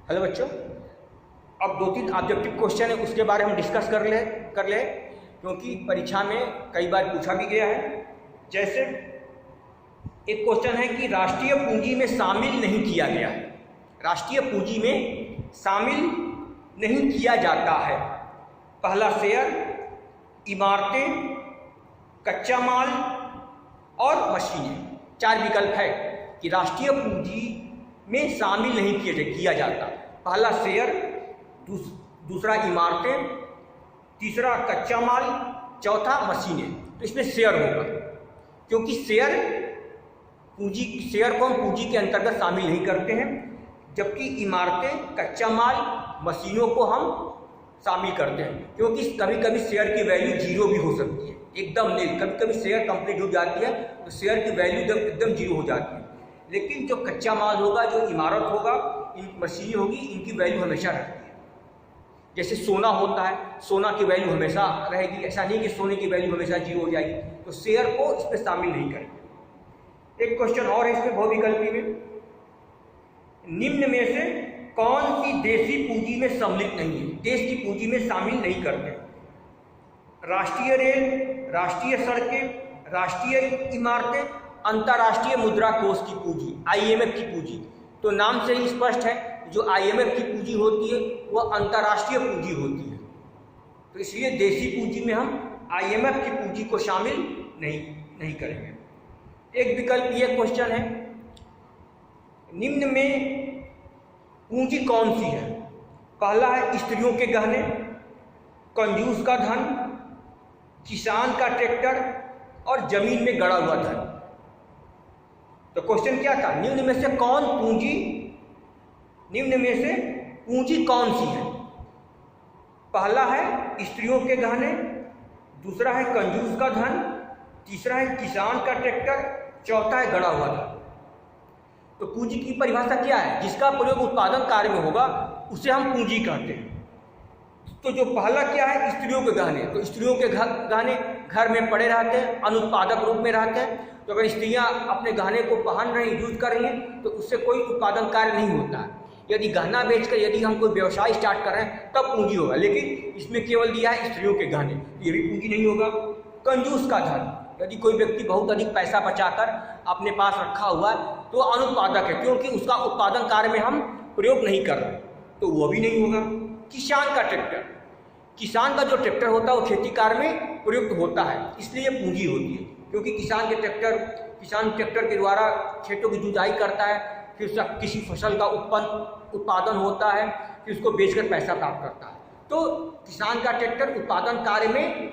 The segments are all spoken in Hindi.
हेलो बच्चों, अब 2-3 ऑब्जेक्टिव क्वेश्चन है उसके बारे में हम डिस्कस कर ले क्योंकि परीक्षा में कई बार पूछा भी गया है। जैसे एक क्वेश्चन है कि राष्ट्रीय पूंजी में शामिल नहीं किया गया है, राष्ट्रीय पूंजी में शामिल नहीं किया जाता है। पहला शेयर, इमारतें, कच्चा माल और मशीनें। 4 विकल्प है कि राष्ट्रीय पूंजी में शामिल नहीं किया जाता। पहला शेयर, दूसरा इमारतें, तीसरा कच्चा माल, चौथा मशीनें। तो इसमें शेयर होगा क्योंकि शेयर को हम पूंजी के अंतर्गत शामिल नहीं करते हैं, जबकि इमारतें, कच्चा माल, मशीनों को हम शामिल करते हैं क्योंकि कभी कभी शेयर की वैल्यू 0 भी हो सकती है, एकदम नहीं। कभी कभी शेयर कंप्लीट हो जाती है तो शेयर की वैल्यू एकदम 0 हो जाती है, लेकिन जो कच्चा माल होगा, जो इमारत होगा, इन मशीनें होगी, इनकी वैल्यू हमेशा रहती है। जैसे सोना होता है, सोना की वैल्यू हमेशा रहेगी, ऐसा नहीं कि सोने की वैल्यू हमेशा 0 हो जाएगी। तो शेयर को इसमें शामिल नहीं करेंगे। एक क्वेश्चन और है इसमें बहुविकल्पी में, निम्न में से कौन सी देशी पूंजी में सम्मिलित नहीं है, देश की पूंजी में शामिल नहीं करते? राष्ट्रीय रेल, राष्ट्रीय सड़कें, राष्ट्रीय इमारतें, अंतर्राष्ट्रीय मुद्रा कोष की पूंजी, IMF की पूंजी। तो नाम से ही स्पष्ट है, जो IMF की पूंजी होती है वह अंतर्राष्ट्रीय पूंजी होती है। तो इसलिए देशी पूंजी में हम IMF की पूंजी को शामिल नहीं करेंगे। एक विकल्प ये क्वेश्चन है, निम्न में पूंजी कौन सी है? पहला है स्त्रियों के गहने, कंजूस का धन, किसान का ट्रैक्टर और जमीन में गड़ा हुआ धन। तो क्वेश्चन क्या था, निम्न में से पूंजी कौन सी है? पहला है स्त्रियों के गहने, दूसरा है कंजूस का धन, तीसरा है किसान का ट्रैक्टर, चौथा है गड़ा हुआ धन। तो पूंजी की परिभाषा क्या है? जिसका प्रयोग उत्पादन कार्य में होगा उसे हम पूंजी कहते हैं। तो जो पहला क्या है, स्त्रियों के गहने। तो स्त्रियों के गहने घर में पड़े रहते हैं, अनुत्पादक रूप में रहते हैं। तो अगर स्त्रियां अपने गहने को पहन रही, यूज कर रही हैं, तो उससे कोई उत्पादन कार्य नहीं होता है। यदि गहना बेचकर यदि हम कोई व्यवसाय स्टार्ट कर रहे हैं तब पूंजी होगा, लेकिन इसमें केवल दिया है स्त्रियों के गहने, ये भी पूंजी नहीं होगा। कंजूस का धन, यदि कोई व्यक्ति बहुत अधिक पैसा बचाकर अपने पास रखा हुआ है तो अनुत्पादक है क्योंकि उसका उत्पादन कार्य में हम प्रयोग नहीं कर रहे, तो वह भी नहीं होगा। किसान का ट्रैक्टर, किसान का जो ट्रैक्टर होता है वो खेती कार्य में प्रयुक्त होता है, इसलिए पूंजी होती है क्योंकि किसान ट्रैक्टर के द्वारा खेतों की जुताई करता है, फिर किसी फसल का उत्पादन होता है, फिर उसको बेचकर पैसा प्राप्त करता है। तो किसान का ट्रैक्टर उत्पादन कार्य में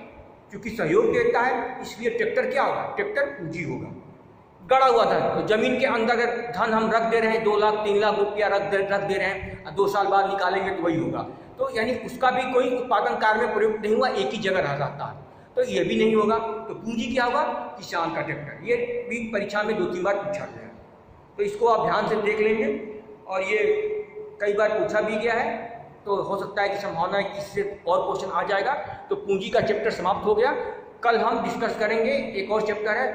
क्योंकि सहयोग देता है, इसलिए ट्रैक्टर क्या होगा, ट्रैक्टर पूंजी होगा। गड़ा हुआ धन, तो जमीन के अंदर अगर धन हम रख दे रहे हैं, 2 लाख 3 लाख रुपया रख दे रहे हैं, 2 साल बाद निकालेंगे तो वही होगा। तो यानी उसका भी कोई उत्पादन कार्य में प्रयुक्त नहीं हुआ, एक ही जगह रह जाता है, तो ये भी नहीं होगा। तो पूंजी क्या होगा, किसान का ट्रैक्टर। ये भी परीक्षा में 2-3 बार पूछा गया है, तो इसको आप ध्यान से देख लेंगे। और ये कई बार पूछा भी गया है, तो हो सकता है कि संभावना है कि इससे और क्वेश्चन आ जाएगा। तो पूंजी का चैप्टर समाप्त हो गया। कल हम डिस्कस करेंगे एक और चैप्टर है,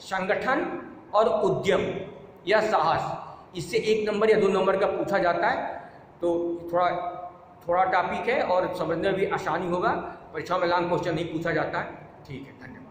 संगठन और उद्यम या साहस। इससे 1 नंबर या 2 नंबर का पूछा जाता है, तो थोड़ा टॉपिक है और समझने में भी आसानी होगा। परीक्षा में लॉन्ग क्वेश्चन नहीं पूछा जाता है। ठीक है, धन्यवाद।